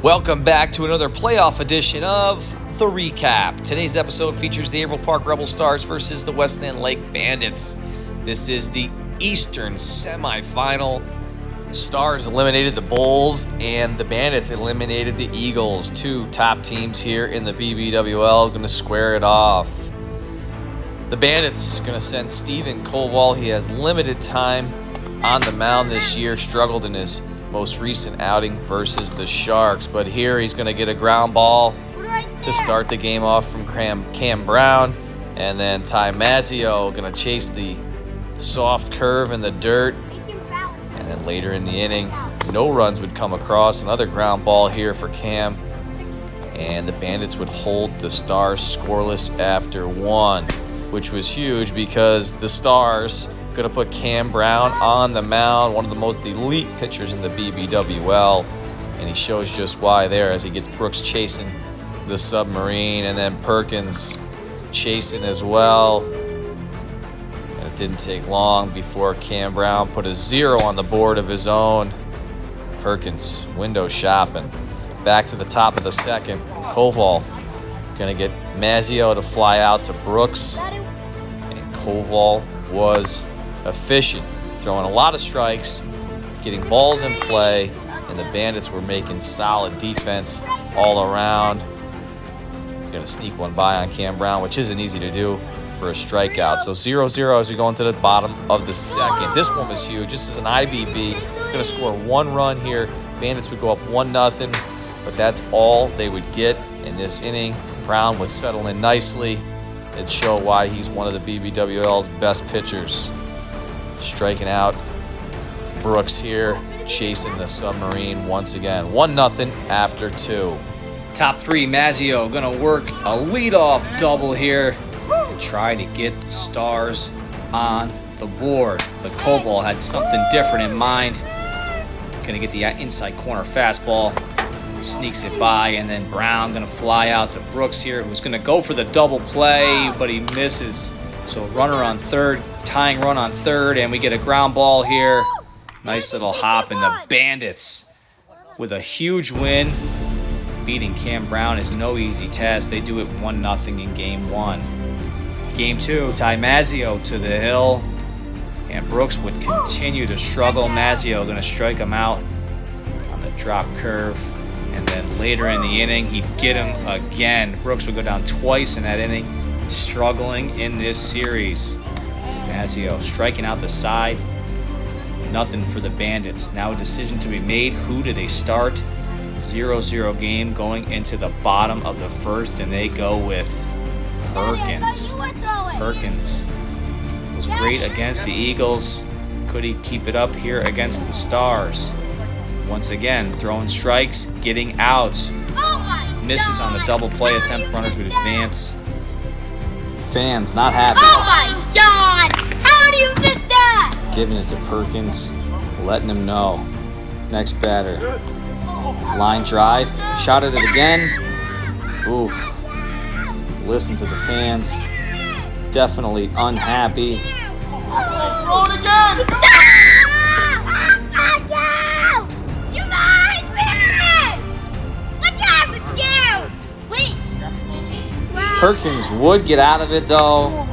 Welcome back to another playoff edition of The Recap. Today's episode features the Averill Park Rebel Stars versus the West Sand Lake Bandits. This is the Eastern semifinal. Stars eliminated the Bulls and the Bandits eliminated the Eagles. Two top teams here in the BBWL going to square it off. The Bandits going to send Steven Koval. He has limited time on the mound this year, struggled in his most recent outing versus the Sharks, but here he's going to get a ground ball to start the game off from Cam Brown, and then Ty Mazzio going to chase the soft curve in the dirt, and then later in the inning, no runs would come across. Another ground ball here for Cam, and the Bandits would hold the Stars scoreless after one, which was huge because the Stars going to put Cam Brown on the mound, one of the most elite pitchers in the BBWL, and he shows just why there as he gets Brooks chasing the submarine, and then Perkins chasing as well. And it didn't take long before Cam Brown put a 0 on the board of his own. Perkins window shopping. Back to the top of the second. Koval going to get Mazzio to fly out to Brooks, and Koval was efficient, throwing a lot of strikes, getting balls in play, and the Bandits were making solid defense all around. Going to sneak one by on Cam Brown, which isn't easy to do for a strikeout. So 0-0 as we go into the bottom of the second. This one was huge. Just as an IBB, going to score one run here. Bandits would go up 1-0, but that's all they would get in this inning. Brown would settle in nicely and show why he's one of the BBWL's best pitchers. Striking out Brooks here, chasing the submarine once again. 1-0 after 2. Top three, Mazzio going to work a leadoff double here and try to get the Stars on the board. But Koval had something different in mind. Going to get the inside corner fastball. Sneaks it by, and then Brown going to fly out to Brooks here, who's going to go for the double play, but he misses. So runner on third, tying run on third, and we get a ground ball here. Nice little hop, and the Bandits with a huge win. Beating Cam Brown is no easy task. They do it 1-0 in game one. Game two, Ty Mazzio to the hill, and Brooks would continue to struggle. Mazzio going to strike him out on the drop curve, and then later in the inning, he'd get him again. Brooks would go down twice in that inning, struggling in this series. Mazzio striking out the side. Nothing for the Bandits. Now a decision to be made. Who do they start? 0-0 game going into the bottom of the first, and they go with Perkins. Perkins was great against the Eagles. Could he keep it up here against the Stars? Once again, throwing strikes, getting outs. Misses on the double play attempt. Runners would advance. Fans not happy. Oh my God! How do you miss that? Giving it to Perkins, letting him know. Next batter. Line drive. Shot at it again. Oof. Listen to the fans. Definitely unhappy. Throw it again! You guys win! What's up with you? Wait. Perkins would get out of it though.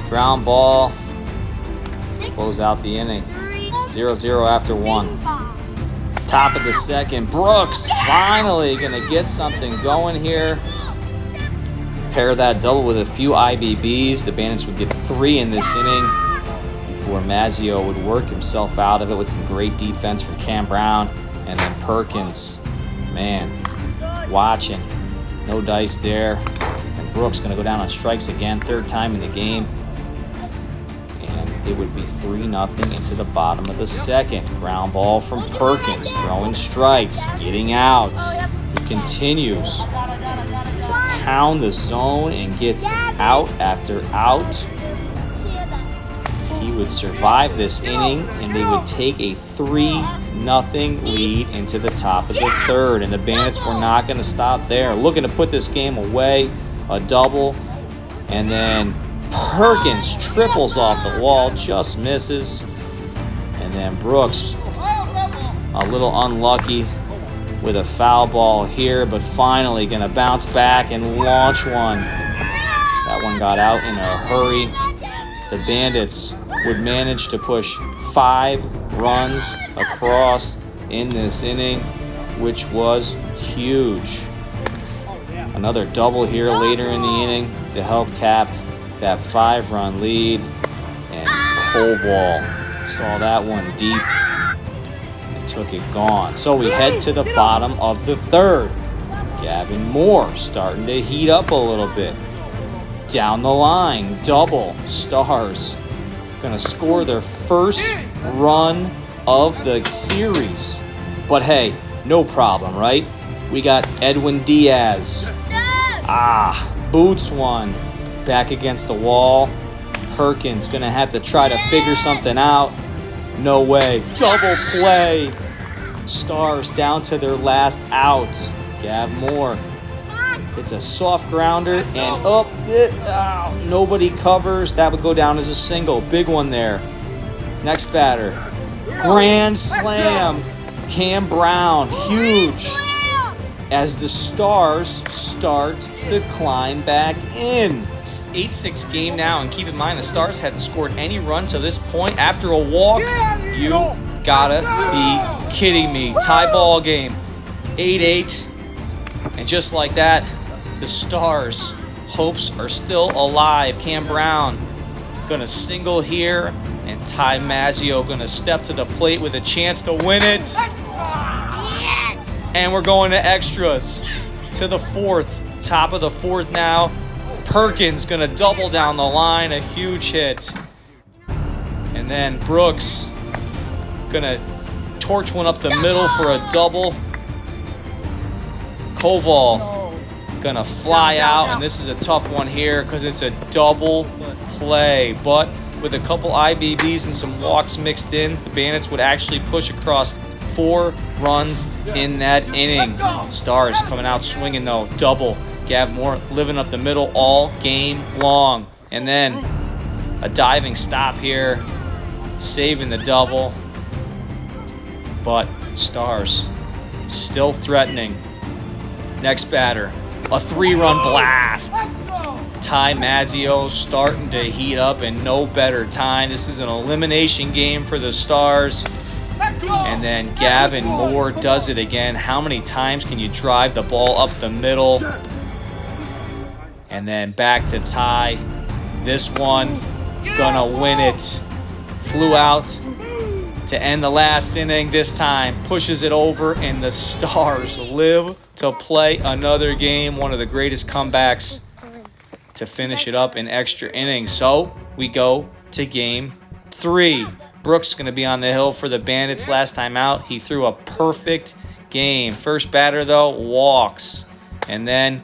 Ground ball. Close out the inning. 0-0 after one. Top of the second. Brooks finally going to get something going here. Pair that double with a few IBBs. The Bandits would get 3 in this inning before Mazzio would work himself out of it with some great defense from Cam Brown. And then Perkins, man, watching. No dice there. And Brooks going to go down on strikes again. Third time in the game. And it would be 3-0 into the bottom of the second. Ground ball from Perkins. Throwing strikes. Getting outs. He continues to pound the zone and gets out after out. He would survive this inning, and they would take a 3-0 lead into the top of the third. And the Bandits were not going to stop there. Looking to put this game away. A double. And then Perkins triples off the wall, just misses. And then Brooks, a little unlucky with a foul ball here, but finally gonna bounce back and launch one. That one got out in a hurry. The Bandits would manage to push 5 runs across in this inning, which was huge. Another double here later in the inning to help cap that 5-run lead. And Koval saw that one deep and took it gone. So we head to the bottom of the 3rd. Gavin Moore starting to heat up a little bit. Down the line, double. Stars gonna score their first run of the series. But hey, no problem, right? We got Edwin Diaz. Boots one. Back against the wall. Perkins gonna have to try to figure something out. No way. Double play. Stars down to their last out. Gav Moore hits a soft grounder and up. Nobody covers. That would go down as a single. Big one there. Next batter. Grand slam. Cam Brown. Huge. As the Stars start to climb back in. It's 8-6 game now, and keep in mind the Stars hadn't scored any run to this point after a walk. You gotta be kidding me. Tie ball game. 8-8. And just like that, the Stars' hopes are still alive. Cam Brown gonna single here, and Ty Mazzio gonna step to the plate with a chance to win it. And we're going to extras to the 4th. Top of the 4th now. Perkins gonna double down the line, a huge hit. And then Brooks gonna torch one up the middle for a double. Koval gonna fly out, and this is a tough one here because it's a double play. But with a couple IBBs and some walks mixed in, the Bandits would actually push across 4 runs in that inning. Stars coming out swinging though. Double. Gav Moore living up the middle all game long. And then a diving stop here, saving the double. But Stars still threatening. Next batter, a 3-run blast. Ty Mazzio starting to heat up, and no better time. This is an elimination game for the Stars. And then Gavin Moore does it again. How many times can you drive the ball up the middle? And then back to Ty. This one, gonna win it. Flew out to end the last inning. This time, pushes it over, and the Stars live to play another game. One of the greatest comebacks to finish it up in extra innings. So we go to game 3. Brooks going to be on the hill for the Bandits last time out. He threw a perfect game. First batter, though, walks. And then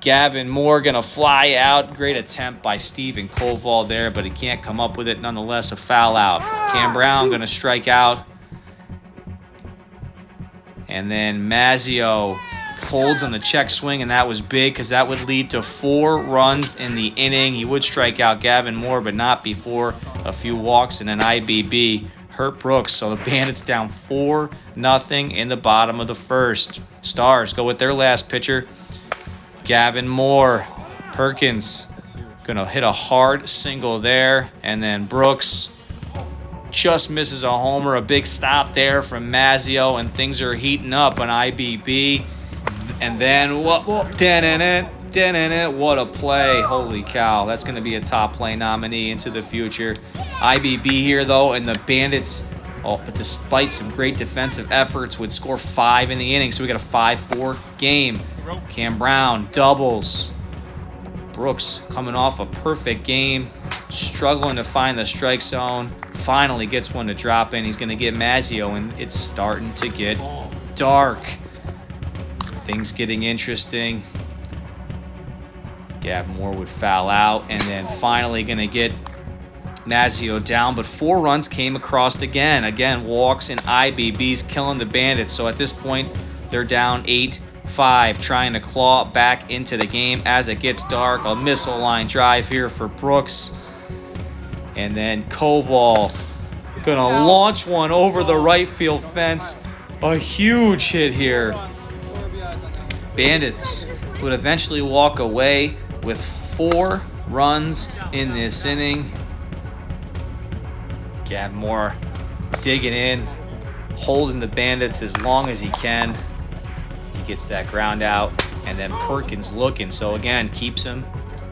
Gavin Moore going to fly out. Great attempt by Steven Koval there, but he can't come up with it. Nonetheless, a foul out. Cam Brown going to strike out. And then Mazzio holds on the check swing, and that was big because that would lead to 4 runs in the inning. He would strike out Gavin Moore, but not before a few walks and an IBB hurt Brooks. So the Bandits down 4-0 in the bottom of the 1st. Stars go with their last pitcher, Gavin Moore. Perkins gonna hit a hard single there, and then Brooks just misses a homer. A big stop there from Mazzio, and things are heating up on IBB. And then what a play. Holy cow. That's going to be a top play nominee into the future. IBB here, though, and the Bandits, but despite some great defensive efforts, would score 5 in the inning. So we got a 5-4 game. Cam Brown doubles. Brooks coming off a perfect game, struggling to find the strike zone. Finally gets one to drop in. He's going to get Mazzio, and it's starting to get dark. Things getting interesting. Gav Moore would foul out, and then finally going to get Mazzio down, but 4 runs came across again. Again, walks and IBBs killing the Bandits. So at this point, they're down 8-5, trying to claw back into the game as it gets dark. A missile line drive here for Brooks. And then Koval going to launch one over the right field fence. A huge hit here. Bandits would eventually walk away with 4 runs in this inning. Gavin Moore digging in, holding the Bandits as long as he can. He gets that ground out, and then Perkins looking. So again, keeps him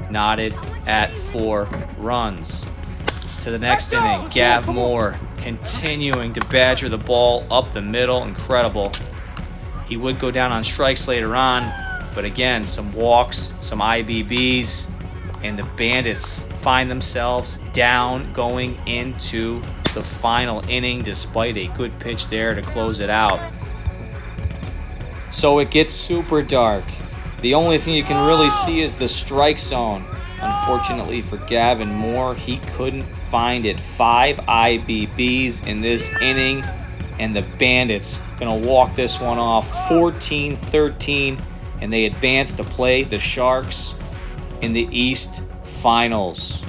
knotted at 4 runs. To the next inning, Gav Moore continuing to badger the ball up the middle. Incredible. He would go down on strikes later on, but again, some walks, some IBBs, and the Bandits find themselves down going into the final inning despite a good pitch there to close it out. So it gets super dark. The only thing you can really see is the strike zone. Unfortunately for Gavin Moore, he couldn't find it. 5 IBBs in this inning, and the Bandits gonna walk this one off 14-13, and they advance to play the Sharks in the East Finals.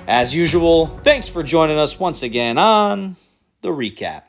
As usual, thanks for joining us once again on The Recap.